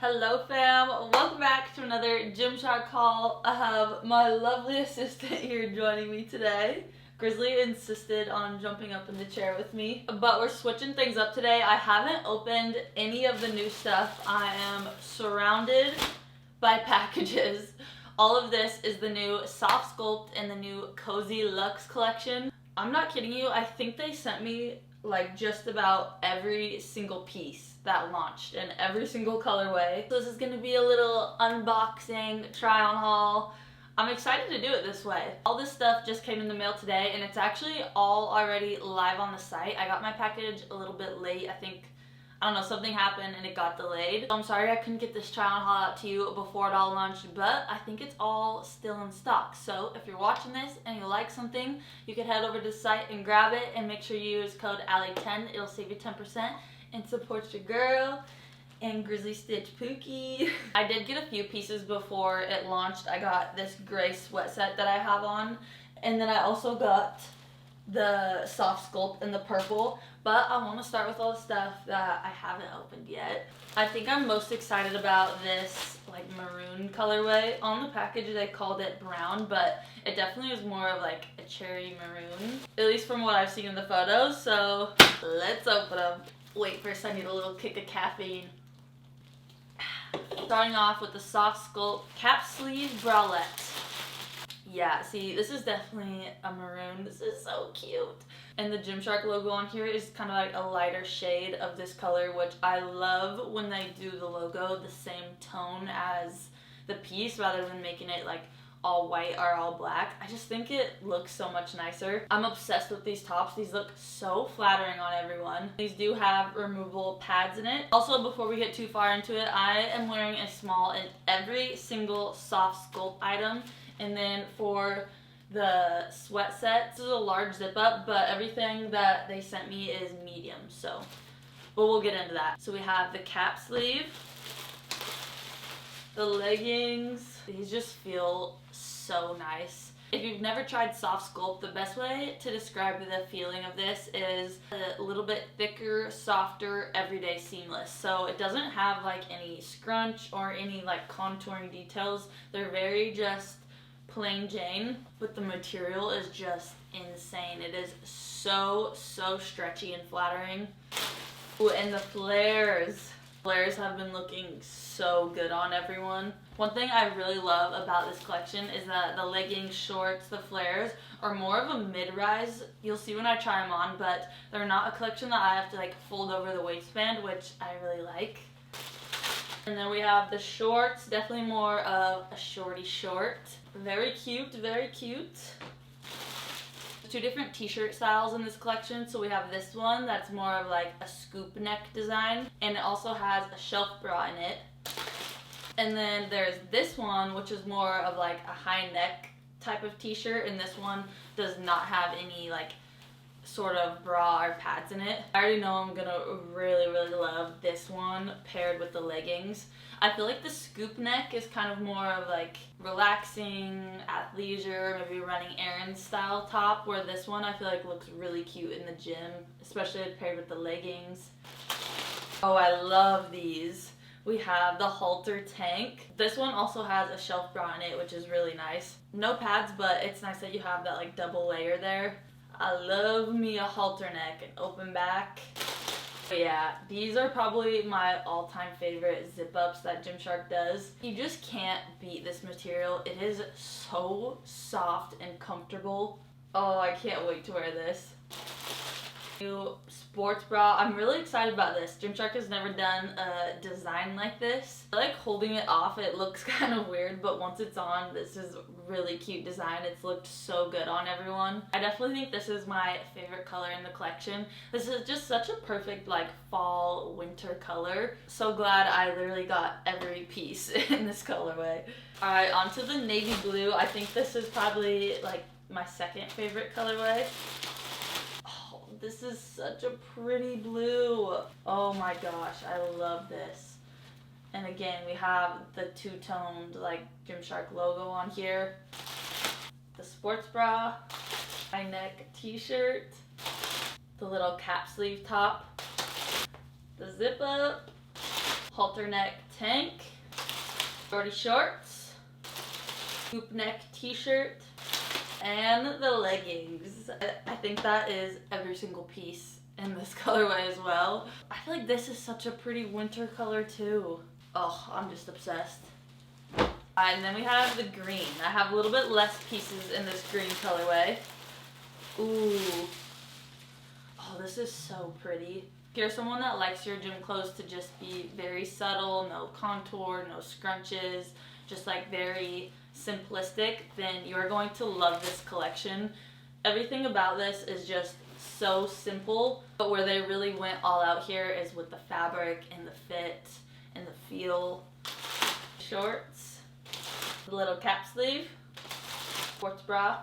Hello fam, welcome back to another Gymshark haul. I have my lovely assistant here joining me today. Grizzly insisted on jumping up in the chair with me, but we're switching things up today. I haven't opened any of the new stuff. I am surrounded by packages. All of this is the new Soft Sculpt and the new Cozy Luxe collection. I'm not kidding you, I think they sent me like just about every single piece that launched in every single colorway. So this is gonna be a little unboxing, try on haul. I'm excited to do it this way. All this stuff just came in the mail today and it's actually all already live on the site. I got my package a little bit late. I don't know, something happened and it got delayed. So I'm sorry I couldn't get this try on haul out to you before it all launched, but I think it's all still in stock. So if you're watching this and you like something, you can head over to the site and grab it, and make sure you use code Alli10. It'll save you 10% and supports your girl and Grizzly Stitch Pookie. I did get a few pieces before it launched. I got this gray sweat set that I have on, and then I also got the Soft Sculpt in the purple, but I want to start with all the stuff that I haven't opened yet. I think I'm most excited about this like maroon colorway. On the package they called it brown, but it definitely is more of like a cherry maroon, at least from what I've seen in the photos. So let's open them. Wait, first I need a little kick of caffeine. Starting off with the Soft Sculpt cap sleeve bralette. Yeah, see, this is definitely a maroon. This is so cute. And the Gymshark logo on here is kind of like a lighter shade of this color, which I love when they do the logo the same tone as the piece rather than making it like all white or all black. I just think it looks so much nicer. I'm obsessed with these tops. These look so flattering on everyone. These do have removable pads in it. Also, before we get too far into it, I am wearing a small in every single Soft Sculpt item. And then for the sweat set, this is a large zip up, but everything that they sent me is medium, so, but we'll get into that. So we have the cap sleeve, the leggings. These just feel so nice. If you've never tried Soft Sculpt, the best way to describe the feeling of this is a little bit thicker, softer, everyday seamless. So it doesn't have like any scrunch or any like contouring details. They're very just plain Jane, but the material is just insane. It is so stretchy and flattering. Ooh, and the flares. Flares have been looking so good on everyone. One thing I really love about this collection is that the leggings, shorts, the flares are more of a mid-rise. You'll see when I try them on, but they're not a collection that I have to like fold over the waistband, which I really like. And then we have the shorts, definitely more of a shorty short. Very cute, very cute. Two different t-shirt styles in this collection. So we have this one that's more of like a scoop neck design, and it also has a shelf bra in it. And then there's this one, which is more of like a high neck type of t-shirt, and this one does not have any like sort of bra or pads in it. I already know I'm gonna really love this one paired with the leggings. I feel like the scoop neck is kind of more of like relaxing, athleisure, maybe running errands style top, where this one I feel like looks really cute in the gym, especially paired with the leggings. Oh, I love these. We have the halter tank. This one also has a shelf bra in it, which is really nice. No pads, but it's nice that you have that like double layer there. I love me a halter neck and open back. But yeah, these are probably my all-time favorite zip-ups that Gymshark does. You just can't beat this material. It is so soft and comfortable. Oh, I can't wait to wear this. New sports bra. I'm really excited about this. Gymshark has never done a design like this. I like holding it off. It looks kind of weird, but once it's on, this is really cute design. It's looked so good on everyone. I definitely think this is my favorite color in the collection. This is just such a perfect like fall winter color. So glad I literally got every piece in this colorway. Alright, onto the navy blue. I think this is probably like my second favorite colorway. This is such a pretty blue. Oh my gosh, I love this. And again, we have the two-toned like Gymshark logo on here. The sports bra, high neck t-shirt, the little cap sleeve top, the zip up, halter neck tank, shorty shorts, scoop neck t-shirt, and the leggings. I think that is every single piece in this colorway as well. I feel like this is such a pretty winter color too. Oh, I'm just obsessed. And then we have the green. I have a little bit less pieces in this green colorway. Ooh. Oh, this is so pretty. If you're someone that likes your gym clothes to just be very subtle, no contour, no scrunches, just like very simplistic, then you're going to love this collection. Everything about this is just so simple, but where they really went all out here is with the fabric and the fit and the feel. Shorts, the little cap sleeve, sports bra,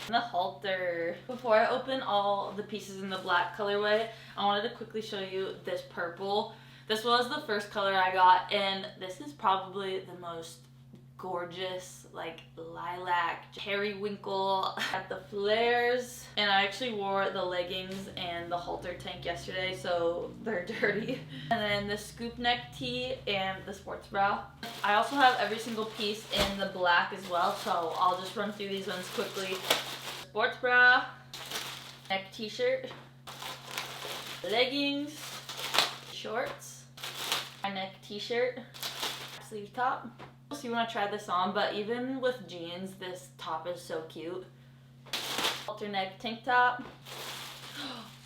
and the halter. Before I open all the pieces in the black colorway, I wanted to quickly show you this purple. This was the first color I got, and this is probably the most gorgeous, like lilac, periwinkle at the flares. And I actually wore the leggings and the halter tank yesterday, so they're dirty. And then the scoop neck tee and the sports bra. I also have every single piece in the black as well, so I'll just run through these ones quickly. Sports bra, neck t-shirt, leggings, shorts, my neck t-shirt, sleeve top. We'll see when I try this on, but even with jeans, this top is so cute. Halter neck tank top.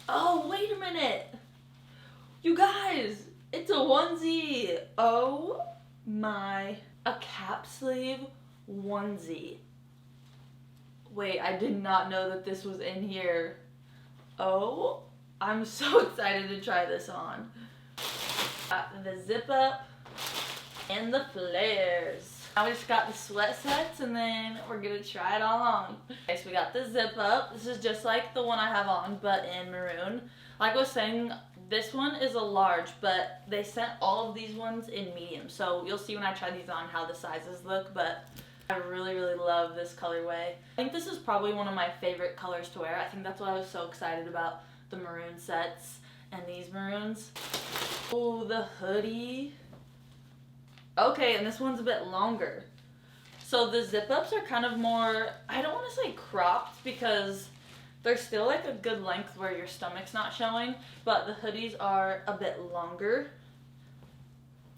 Oh, wait a minute. You guys, it's a onesie. Oh my, a cap sleeve onesie. Wait, I did not know that this was in here. Oh, I'm so excited to try this on. Got the zip up and the flares. Now we just got the sweat sets, and then we're gonna try it all on. Okay, so we got the zip up. This is just like the one I have on, but in maroon. Like I was saying, this one is a large, but they sent all of these ones in medium. So you'll see when I try these on how the sizes look, but I really, really love this colorway. I think this is probably one of my favorite colors to wear. I think that's why I was so excited about the maroon sets and these maroons. Oh, the hoodie. Okay, and this one's a bit longer. So the zip-ups are kind of more, I don't want to say cropped because they're still like a good length where your stomach's not showing, but the hoodies are a bit longer.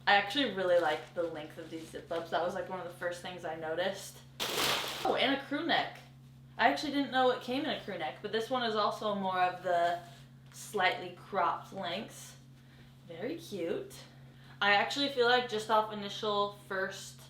I actually really like the length of these zip-ups. That was like one of the first things I noticed. Oh, and a crew neck. I actually didn't know it came in a crew neck, but this one is also more of the slightly cropped lengths. Very cute. I actually feel like just off initial first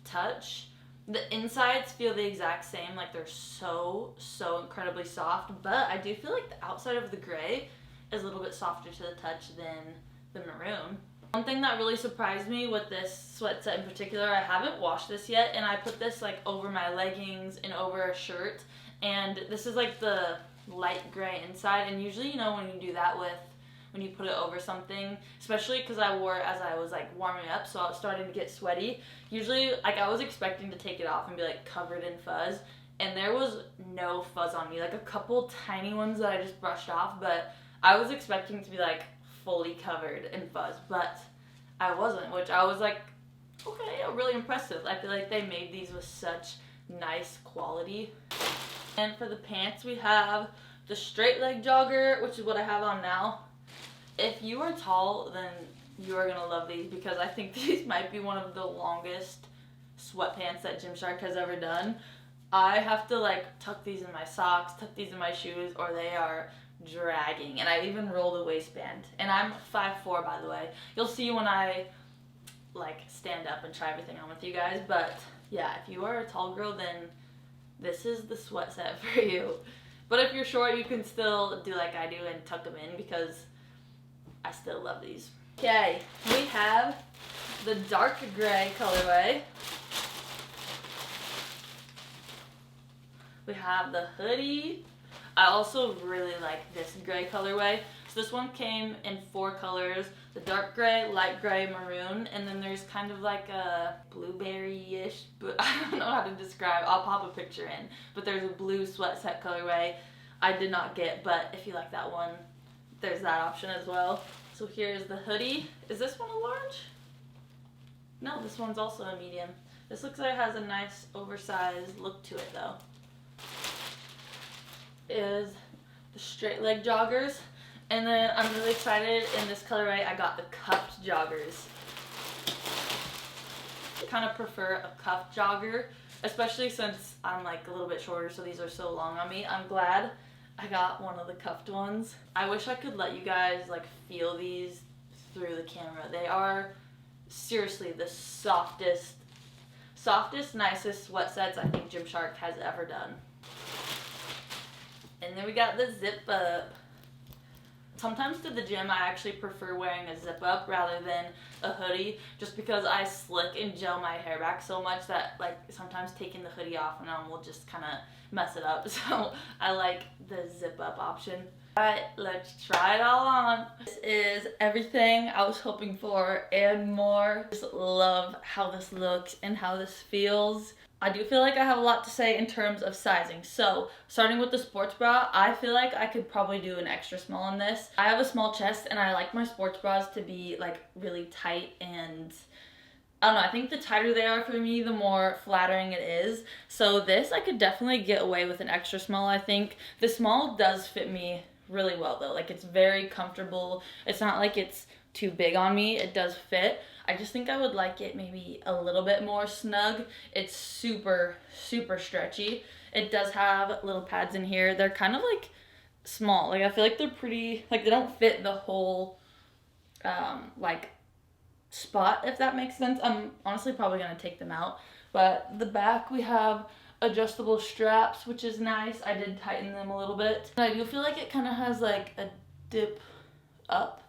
touch, the insides feel the exact same, like they're so incredibly soft, but I do feel like the outside of the gray is a little bit softer to the touch than the maroon. One thing that really surprised me with this sweat set in particular, I haven't washed this yet, and I put this like over my leggings and over a shirt, and this is like the light gray inside, and usually, you know, when you do that when you put it over something, especially because I wore it as I was like warming up, so I was starting to get sweaty. Usually, like I was expecting to take it off and be like covered in fuzz, and there was no fuzz on me, like a couple tiny ones that I just brushed off, but I was expecting to be like fully covered in fuzz, but I wasn't, which I was like, okay, really impressive. I feel like they made these with such nice quality. And for the pants, we have the straight leg jogger, which is what I have on now. If you are tall, then you are gonna love these because I think these might be one of the longest sweatpants that Gymshark has ever done. I have to like tuck these in my socks, tuck these in my shoes, or they are dragging. And I even roll the waistband. And I'm 5'4", by the way. You'll see when I like stand up and try everything on with you guys. But yeah, if you are a tall girl, then this is the sweat set for you. But if you're short, you can still do like I do and tuck them in because I still love these. Okay, we have the dark gray colorway. We have the hoodie. I also really like this gray colorway. So this one came in 4 colors, the dark gray, light gray, maroon, and then there's kind of like a blueberry-ish, but I don't know how to describe. I'll pop a picture in. But there's a blue sweat set colorway I did not get, but if you like that one, there's that option as well. So here's the hoodie. Is this one a large? No, this one's also a medium. This looks like it has a nice oversized look to it though. Is the straight leg joggers. And then I'm really excited in this colorway, I got the cuffed joggers. I kind of prefer a cuffed jogger, especially since I'm like a little bit shorter, so these are so long on me. I'm glad I got one of the cuffed ones. I wish I could let you guys like feel these through the camera. They are seriously the softest, nicest sweat sets I think Gymshark has ever done. And then we got the zip up. Sometimes to the gym, I actually prefer wearing a zip up rather than a hoodie, just because I slick and gel my hair back so much that like sometimes taking the hoodie off and on will just kind of mess it up. So I like the zip up option. Alright, let's try it all on. This is everything I was hoping for and more. Just love how this looks and how this feels. I do feel like I have a lot to say in terms of sizing. So, starting with the sports bra, I feel like I could probably do an extra small on this. I have a small chest and I like my sports bras to be like really tight, and I don't know, I think the tighter they are for me, the more flattering it is. So this, I could definitely get away with an extra small, I think. The small does fit me really well though. Like, it's very comfortable. It's not like it's too big on me. It does fit. I just think I would like it maybe a little bit more snug. It's super stretchy. It does have little pads in here. They're kind of like small. Like, I feel like they're pretty, like they don't fit the whole like spot, if that makes sense. I'm honestly probably gonna take them out. But the back, we have adjustable straps, which is nice. I did tighten them a little bit. And I do feel like it kind of has like a dip up.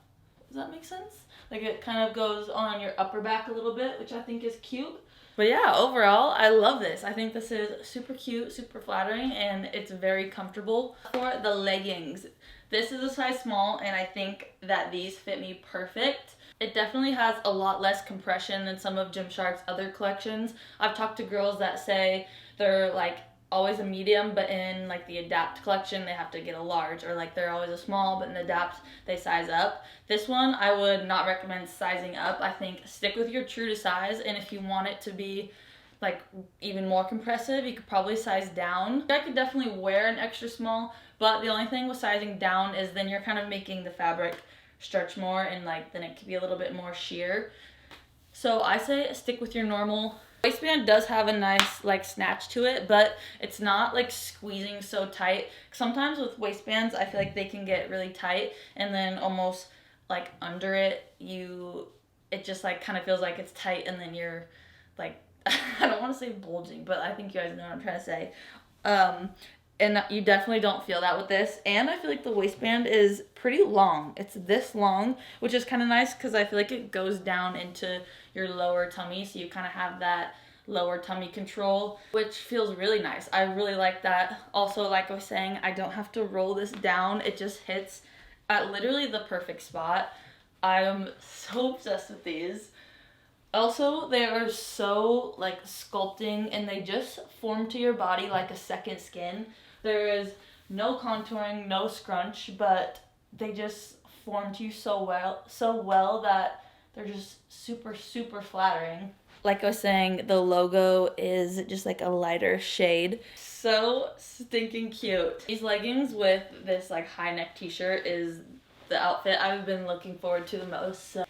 Does that make sense? Like, it kind of goes on your upper back a little bit, which I think is cute. But yeah, overall, I love this. I think this is super cute, super flattering, and it's very comfortable. For the leggings, this is a size small, and I think that these fit me perfect. It definitely has a lot less compression than some of Gymshark's other collections. I've talked to girls that say they're like always a medium, but in like the Adapt collection they have to get a large, or like they're always a small, but in Adapt they size up. This one I would not recommend sizing up. I think stick with your true to size, and if you want it to be like even more compressive, you could probably size down. I could definitely wear an extra small, but the only thing with sizing down is then you're kind of making the fabric stretch more, and like then it could be a little bit more sheer. So I say stick with your normal. Waistband does have a nice like snatch to it, but it's not like squeezing so tight. Sometimes with waistbands I feel like they can get really tight, and then almost like under it it just like kind of feels like it's tight, and then you're like I don't want to say bulging, but I think you guys know what I'm trying to say. And you definitely don't feel that with this. And I feel like the waistband is pretty long. It's this long, which is kind of nice because I feel like it goes down into your lower tummy, so you kind of have that lower tummy control, which feels really nice. I really like that. Also, like I was saying, I don't have to roll this down. It just hits at literally the perfect spot. I am so obsessed with these. Also, they are so like sculpting, and they just form to your body like a second skin. There is no contouring, no scrunch, but they just form to you so well that they're just super flattering. Like I was saying, the logo is just like a lighter shade. So stinking cute. These leggings with this like high neck t-shirt is the outfit I've been looking forward to the most. So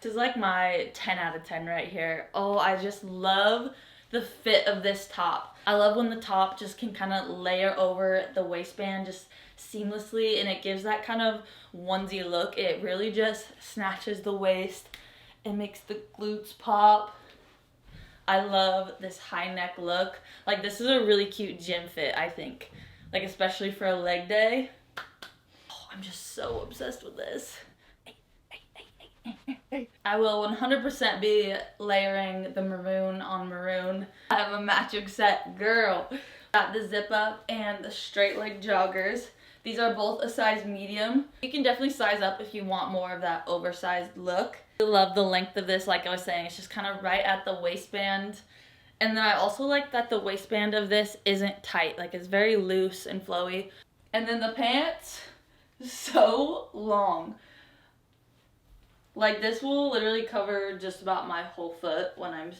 this is like my 10 out of 10 right here. Oh, I just love the fit of this top. I love when the top just can kind of layer over the waistband just seamlessly, and it gives that kind of onesie look. It really just snatches the waist and makes the glutes pop. I love this high neck look. Like, this is a really cute gym fit, I think. Like, especially for a leg day. Oh, I'm just so obsessed with this. I will 100% be layering the maroon on maroon. I am a matching set girl. Got the zip up and the straight leg joggers. These are both a size medium. You can definitely size up if you want more of that oversized look. I love the length of this, like I was saying. It's just kind of right at the waistband. And then I also like that the waistband of this isn't tight. Like, it's very loose and flowy. And then the pants, so long. Like this will literally cover just about my whole foot when I'm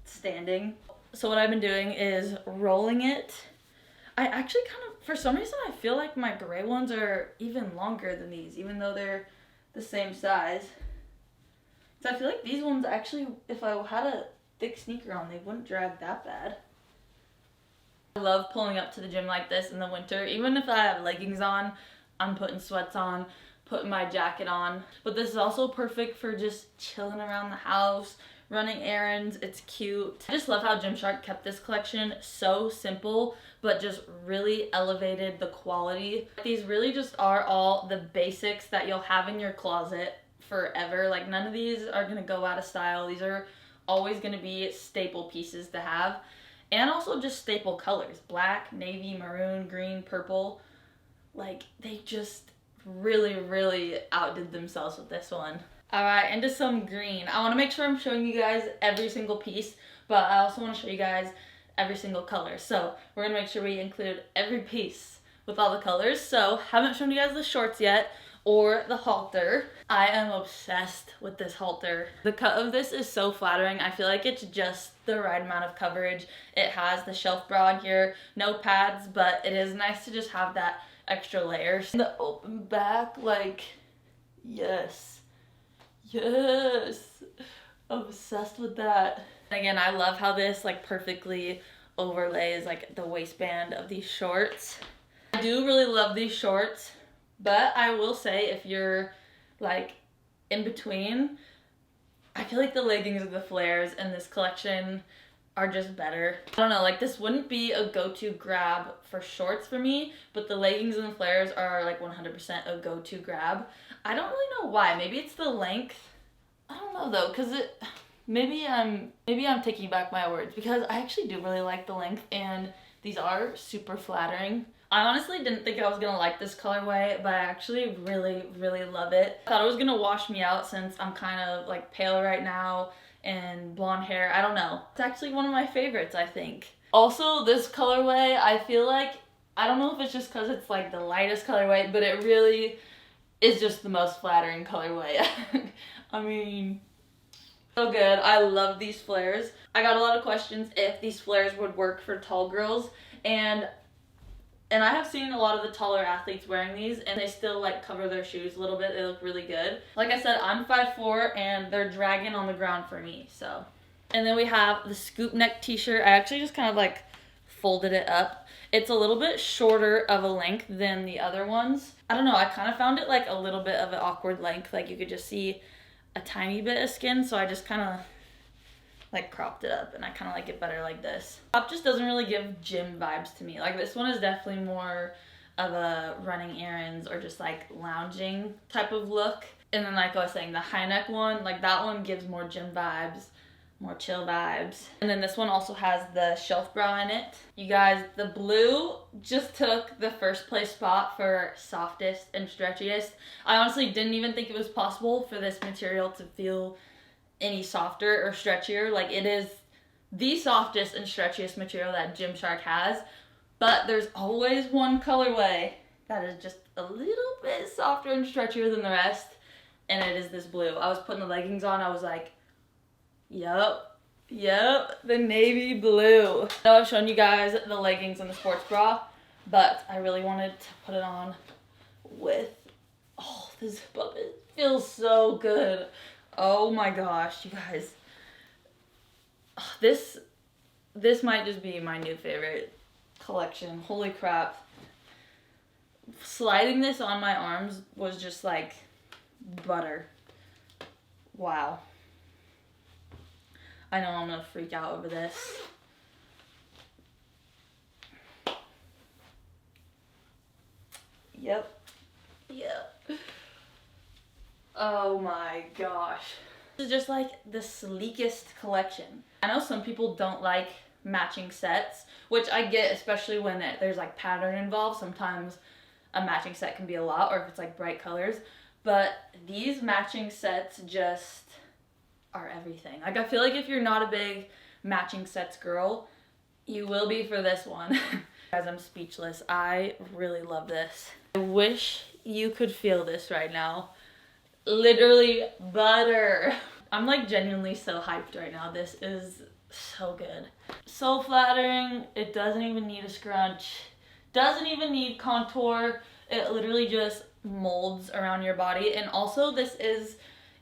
standing. So what I've been doing is rolling it. I actually kind of, for some reason, I feel like my gray ones are even longer than these, even though they're the same size. So I feel like these ones actually, if I had a thick sneaker on, they wouldn't drag that bad. I love pulling up to the gym like this in the winter. Even if I have leggings on, I'm putting sweats on, putting my jacket on. But this is also perfect for just chilling around the house, running errands. It's cute. I just love how Gymshark kept this collection so simple, but just really elevated the quality. These really just are all the basics that you'll have in your closet forever. Like none of these are gonna go out of style. These are always gonna be staple pieces to have. And also just staple colors. Black, navy, maroon, green, purple. Like they just really outdid themselves with this one. Alright, into some green. I want to make sure I'm showing you guys every single piece, but I also want to show you guys every single color. So we're going to make sure we include every piece with all the colors. So haven't shown you guys the shorts yet or the halter. I am obsessed with this halter. The cut of this is so flattering. I feel like it's just the right amount of coverage. It has the shelf bra in here, no pads, but it is nice to just have that extra layer. The open back, like, yes. Yes, obsessed with that. Again, I love how this like perfectly overlays like the waistband of these shorts. I do really love these shorts, but I will say if you're like in between, I feel like the leggings and the flares in this collection are just better. I don't know, like this wouldn't be a go-to grab for shorts for me, but the leggings and the flares are like 100% a go-to grab. I don't really know why. Maybe it's the length. I don't know though, cause maybe I'm taking back my words because I actually do really like the length and these are super flattering. I honestly didn't think I was gonna like this colorway, but I actually really love it. I thought it was gonna wash me out since I'm kind of like pale right now and blonde hair. I don't know. It's actually one of my favorites, I think. Also, this colorway, I feel like, I don't know if it's just because it's like the lightest colorway, but it really is just the most flattering colorway. I mean, so good. I love these flares. I got a lot of questions if these flares would work for tall girls, and I have seen a lot of the taller athletes wearing these, and they still like cover their shoes a little bit. They look really good. Like I said, I'm 5'4", and they're dragging on the ground for me, so. And then we have the scoop neck t-shirt. I actually just kind of like folded it up. It's a little bit shorter of a length than the other ones. I don't know, I kind of found it like a little bit of an awkward length. Like you could just see a tiny bit of skin, so I just kind of like cropped it up, and I kind of like it better like this. Top just doesn't really give gym vibes to me. Like this one is definitely more of a running errands or just like lounging type of look. And then like I was saying, the high neck one, like that one gives more gym vibes, more chill vibes. And then this one also has the shelf bra in it. You guys, the blue just took the first place spot for softest and stretchiest. I honestly didn't even think it was possible for this material to feel any softer or stretchier. Like it is the softest and stretchiest material that Gymshark has, but there's always one colorway that is just a little bit softer and stretchier than the rest, and it is this blue. I was putting the leggings on, I was like, yep, the navy blue. I know I've shown you guys the leggings and the sports bra, but I really wanted to put it on with, oh, the zip up, it feels so good. Oh my gosh, you guys. This might just be my new favorite collection. Holy crap. Sliding this on my arms was just like butter. Wow. I know I'm gonna freak out over this. Yep. Oh my gosh. This is just like the sleekest collection. I know some people don't like matching sets, which I get, especially when there's like pattern involved. Sometimes a matching set can be a lot, or if it's like bright colors. But these matching sets just are everything. Like I feel like if you're not a big matching sets girl, you will be for this one. Guys, I'm speechless. I really love this. I wish you could feel this right now. literally butter. I'm like genuinely so hyped right now. This is so good. So flattering. It doesn't even need a scrunch. Doesn't even need contour. It literally just molds around your body. And also this is,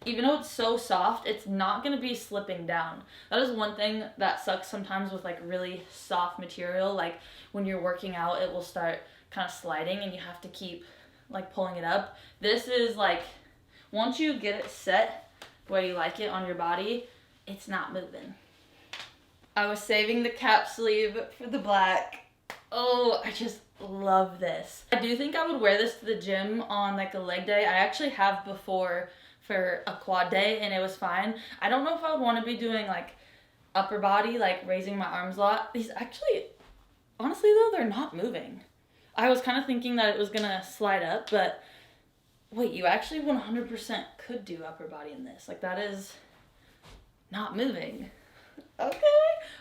even though it's so soft, it's not going to be slipping down. That is one thing that sucks sometimes with like really soft material. Like when you're working out, it will start kind of sliding and you have to keep like pulling it up. This is like, once you get it set the way you like it on your body, it's not moving. I was saving the cap sleeve for the black. Oh, I just love this. I do think I would wear this to the gym on like a leg day. I actually have before for a quad day and it was fine. I don't know if I would want to be doing like upper body, like raising my arms a lot. These actually, honestly though, they're not moving. I was kind of thinking that it was gonna slide up, but wait, you actually 100% could do upper body in this. Like that is not moving. Okay.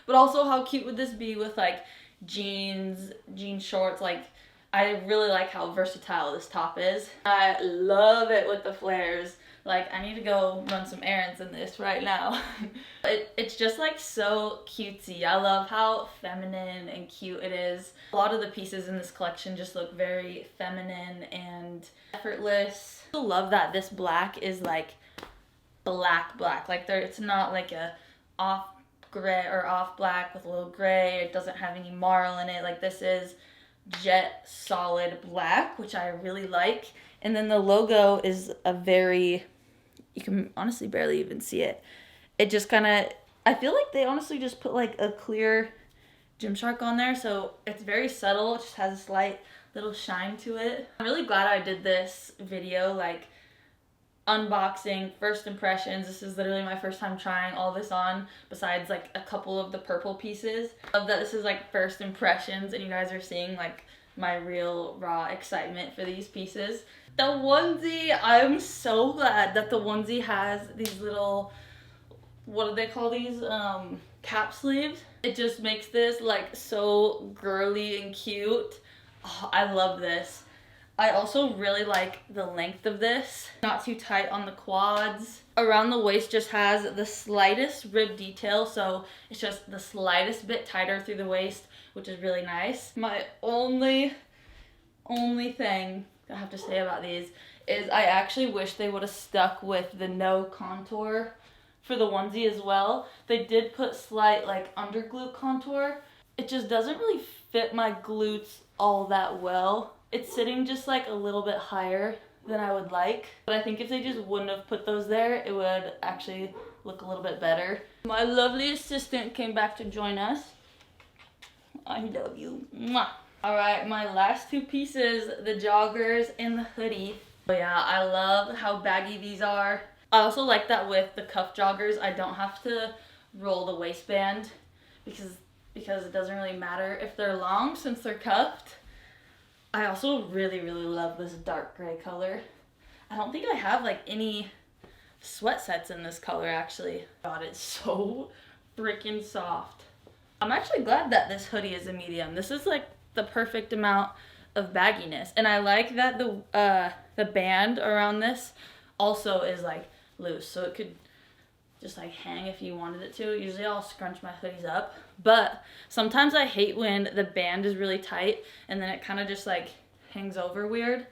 But also how cute would this be with like jean shorts? Like I really like how versatile this top is. I love it with the flares. Like I need to go run some errands in this right now. It's just like so cutesy. I love how feminine and cute it is. A lot of the pieces in this collection just look very feminine and effortless. I love that this black is like black. Like it's not like a off gray or off black with a little gray. It doesn't have any marl in it. Like this is jet solid black, which I really like. And then the logo is a very, you can honestly barely even see it. It just kind of, I feel like they honestly just put like a clear Gymshark on there, so it's very subtle. It just has a slight little shine to it. I'm really glad I did this video, like unboxing, first impressions. This is literally my first time trying all this on, besides like a couple of the purple pieces. I love that this is like first impressions and you guys are seeing like my real raw excitement for these pieces. The onesie, I'm so glad that the onesie has these little, what do they call these? Cap sleeves. It just makes this like so girly and cute. Oh, I love this. I also really like the length of this. Not too tight on the quads. Around the waist just has the slightest rib detail, so it's just the slightest bit tighter through the waist, which is really nice. My only thing I have to say about these is I actually wish they would have stuck with the no contour for the onesie as well. They did put slight like under glute contour. It just doesn't really fit my glutes all that well. It's sitting just like a little bit higher than I would like. But I think if they just wouldn't have put those there, it would actually look a little bit better. My lovely assistant came back to join us. I love you. Mwah. All right, my last two pieces, the joggers and the hoodie. Oh yeah, I love how baggy these are. I also like that with the cuff joggers, I don't have to roll the waistband because it doesn't really matter if they're long since they're cuffed. I also really love this dark gray color. I don't think I have like any sweat sets in this color actually. God, it's so freaking soft. I'm actually glad that this hoodie is a medium. This is like the perfect amount of bagginess. And I like that the band around this also is like loose, so it could just like hang if you wanted it to. Usually I'll scrunch my hoodies up, but sometimes I hate when the band is really tight and then it kind of just like hangs over weird.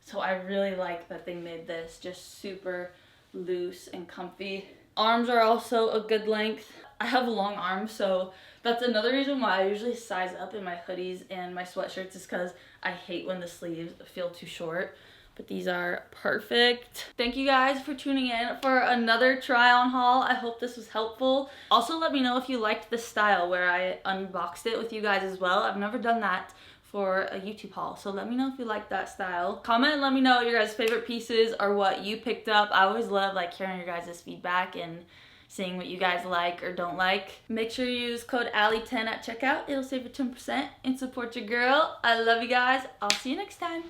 So I really like that they made this just super loose and comfy. Arms are also a good length. I have long arms, so that's another reason why I usually size up in my hoodies and my sweatshirts, is because I hate when the sleeves feel too short. But these are perfect. Thank you guys for tuning in for another try on haul. I hope this was helpful. Also let me know if you liked the style where I unboxed it with you guys as well. I've never done that for a YouTube haul, so let me know if you like that style. Comment and let me know your guys' favorite pieces or what you picked up. I always love like hearing your guys' feedback and seeing what you guys like or don't like. Make sure you use code Alli10 at checkout. It'll save you 10% and support your girl. I love you guys. I'll see you next time.